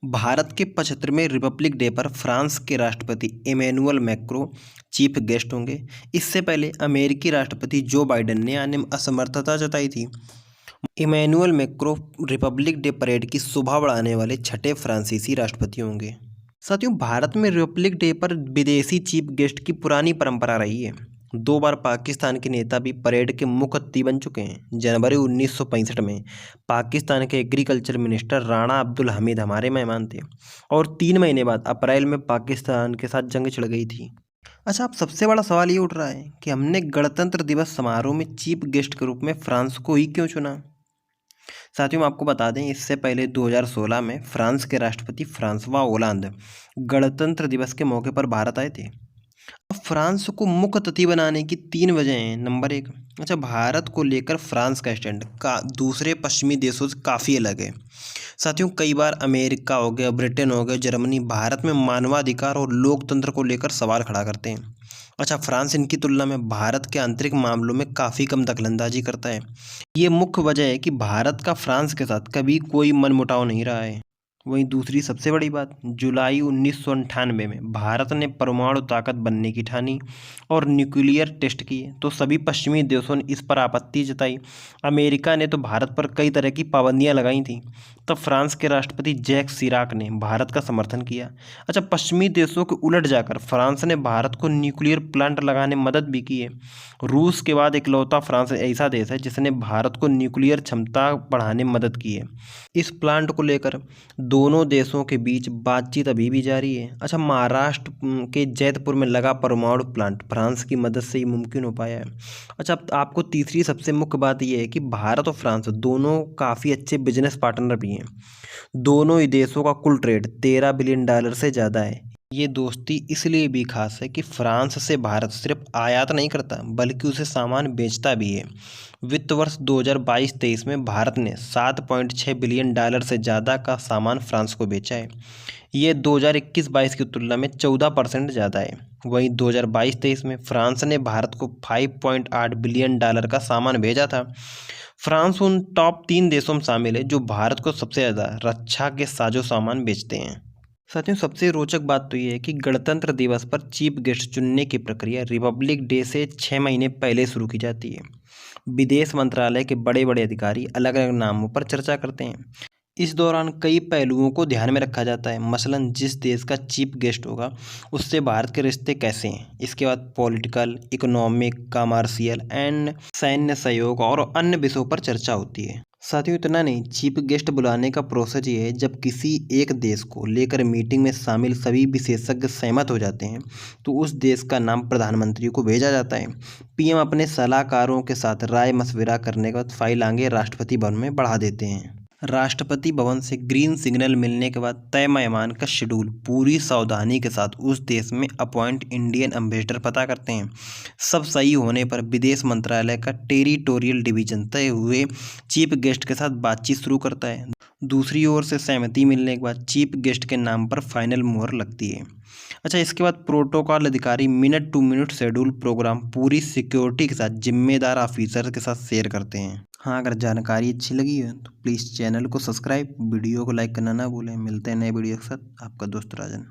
भारत के 75वें Republic day पर France के राष्ट्रपति इमैनुअल मैक्रों चीफ गेस्ट होंगे। इससे पहले अमेरिकी राष्ट्रपति जो बाइडेन ने आने में असमर्थता जताई थी। Emmanuel Macron Republic Day parade की शोभा बढ़ाने वाले छठे फ्रांसीसी राष्ट्रपति होंगे। साथियों, भारत में रिपब्लिक डे पर विदेशी चीफ गेस्ट की पुरानी परंपरा रही है। 2 बार पाकिस्तान के नेता भी परेड के मुख्य अतिथि बन चुके हैं। जनवरी 1965 में पाकिस्तान के एग्रीकल्चर मिनिस्टर राणा अब्दुल हमीद हमारे मेहमान थे और 3 महीने बाद अप्रैल में पाकिस्तान के साथ जंग छिड़ गई थी। अच्छा, अब सबसे बड़ा सवाल ये उठ रहा है कि हमने गणतंत्र दिवस समारोह में चीफ गेस्ट के रूप में फ्रांस को ही क्यों चुना। साथियों, आपको बता दें, इससे पहले 2016 में फ्रांस के राष्ट्रपति फ्रांसवा ओलांद गणतंत्र दिवस के मौके पर भारत आए थे। अब फ्रांस को मुख्य अतिथि बनाने की 3 वजह हैं। नंबर 1, अच्छा, भारत को लेकर फ्रांस का स्टैंड का दूसरे पश्चिमी देशों से काफ़ी अलग है। साथियों, कई बार अमेरिका हो गया, ब्रिटेन हो गया, जर्मनी भारत में मानवाधिकार और लोकतंत्र को लेकर सवाल खड़ा करते हैं। अच्छा, फ्रांस इनकी तुलना में भारत के आंतरिक मामलों में काफ़ी कम दखलंदाजी करता है। ये मुख्य वजह है कि भारत का फ्रांस के साथ कभी कोई मनमुटाव नहीं रहा है। वहीं दूसरी सबसे बड़ी बात, जुलाई 1998 में भारत ने परमाणु ताकत बनने की ठानी और न्यूक्लियर टेस्ट किए तो सभी पश्चिमी देशों ने इस पर आपत्ति जताई। अमेरिका ने तो भारत पर कई तरह की पाबंदियां लगाई थीं। तब फ्रांस के राष्ट्रपति जैक सिराक ने भारत का समर्थन किया। अच्छा, पश्चिमी देशों के उलट जाकर फ्रांस ने भारत को न्यूक्लियर प्लांट लगाने में मदद भी की है। रूस के बाद इकलौता फ्रांस ऐसा देश है जिसने भारत को न्यूक्लियर क्षमता बढ़ाने में मदद की है। इस प्लांट को लेकर दोनों देशों के बीच बातचीत अभी भी जारी है। अच्छा, महाराष्ट्र के जैतपुर में लगा परमाणु प्लांट फ्रांस की मदद से ही मुमकिन हो पाया है। अच्छा, अब आपको तीसरी सबसे मुख्य बात यह है कि भारत और फ्रांस दोनों काफ़ी अच्छे बिजनेस पार्टनर भी हैं। दोनों ही देशों का कुल ट्रेड $13 बिलियन से ज़्यादा है। ये दोस्ती इसलिए भी खास है कि फ्रांस से भारत सिर्फ आयात नहीं करता बल्कि उसे सामान बेचता भी है। वित्त वर्ष 2022-23 में भारत ने $7.6 बिलियन से ज़्यादा का सामान फ्रांस को बेचा है। ये 2021-22 की तुलना में 14% ज़्यादा है। वहीं 2022-23 में फ्रांस ने भारत को $5.8 बिलियन का सामान भेजा था। फ्रांस उन टॉप 3 देशों में शामिल है जो भारत को सबसे ज़्यादा रक्षा के साजो सामान बेचते हैं। साथियों, सबसे रोचक बात तो ये है कि गणतंत्र दिवस पर चीफ गेस्ट चुनने की प्रक्रिया रिपब्लिक डे से 6 महीने पहले शुरू की जाती है। विदेश मंत्रालय के बड़े बड़े अधिकारी अलग अलग नामों पर चर्चा करते हैं। इस दौरान कई पहलुओं को ध्यान में रखा जाता है। मसलन जिस देश का चीफ गेस्ट होगा उससे भारत के रिश्ते कैसे हैं। इसके बाद पॉलिटिकल, इकोनॉमिक, कमर्शियल एंड सैन्य सहयोग और अन्य विषयों पर चर्चा होती है। साथियों, इतना नहीं, चीफ गेस्ट बुलाने का प्रोसेस ये है जब किसी एक देश को लेकर मीटिंग में शामिल सभी विशेषज्ञ सहमत हो जाते हैं तो उस देश का नाम प्रधानमंत्री को भेजा जाता है। पीएम अपने सलाहकारों के साथ राय मशविरा करने के बाद फाइल आगे राष्ट्रपति भवन में बढ़ा देते हैं। राष्ट्रपति भवन से ग्रीन सिग्नल मिलने के बाद तय मेहमान का शेड्यूल पूरी सावधानी के साथ उस देश में अपॉइंट इंडियन एम्बेसडर पता करते हैं। सब सही होने पर विदेश मंत्रालय का टेरिटोरियल डिवीजन तय हुए चीफ गेस्ट के साथ बातचीत शुरू करता है। दूसरी ओर से सहमति मिलने के बाद चीफ गेस्ट के नाम पर फाइनल मुहर लगती है। अच्छा, इसके बाद प्रोटोकॉल अधिकारी minute to minute schedule programme पूरी सिक्योरिटी के साथ जिम्मेदार ऑफिसर के साथ शेयर करते हैं। हाँ, अगर जानकारी अच्छी लगी है तो प्लीज़ चैनल को सब्सक्राइब, वीडियो को लाइक करना ना भूलें। मिलते हैं नए वीडियो के साथ। आपका दोस्त राजन।